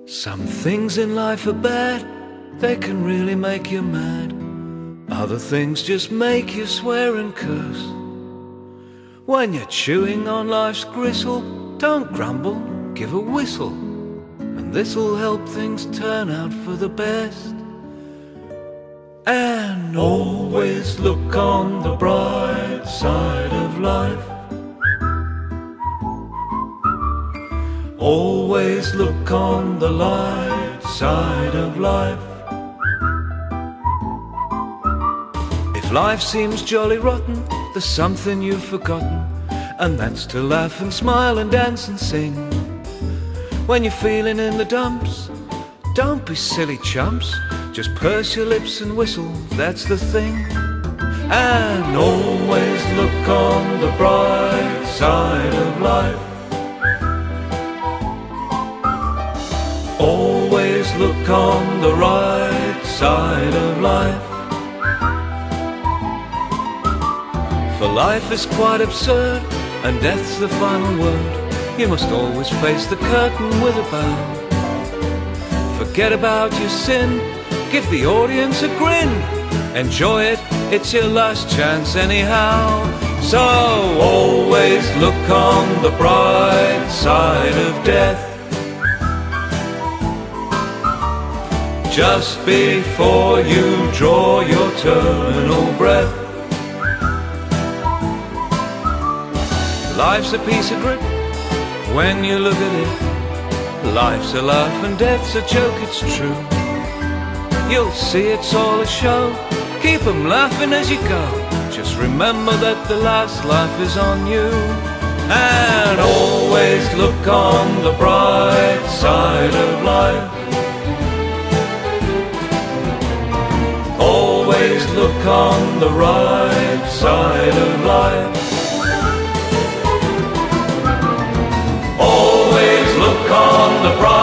Some things in life are bad, they can really make you mad. Other things just make you swear and curse. When you're chewing on life's gristle, don't grumble, give a whistle, and this'll help things turn out for the best. And always look on the bright side of life. Always look on the light side of life. If life seems jolly rotten, there's something you've forgotten, and that's to laugh and smile and dance and sing. When you're feeling in the dumps, don't be silly chumps, just purse your lips and whistle, that's the thing. And always look on the bright side of life. Always look on the right side of life. For life is quite absurd, and death's the final word. You must always face the curtain with a bow. Forget about your sin, give the audience a grin. Enjoy it, it's your last chance anyhow. So always look on the bright side of death. Just before you draw your terminal breath. Life's a piece of grit when you look at it. Life's a laugh and death's a joke, it's true. You'll see it's all a show, keep 'em laughing as you go. Just remember that the last laugh is on you. And always look on the bright side of life. Always look on the right side of life. Always look on the bright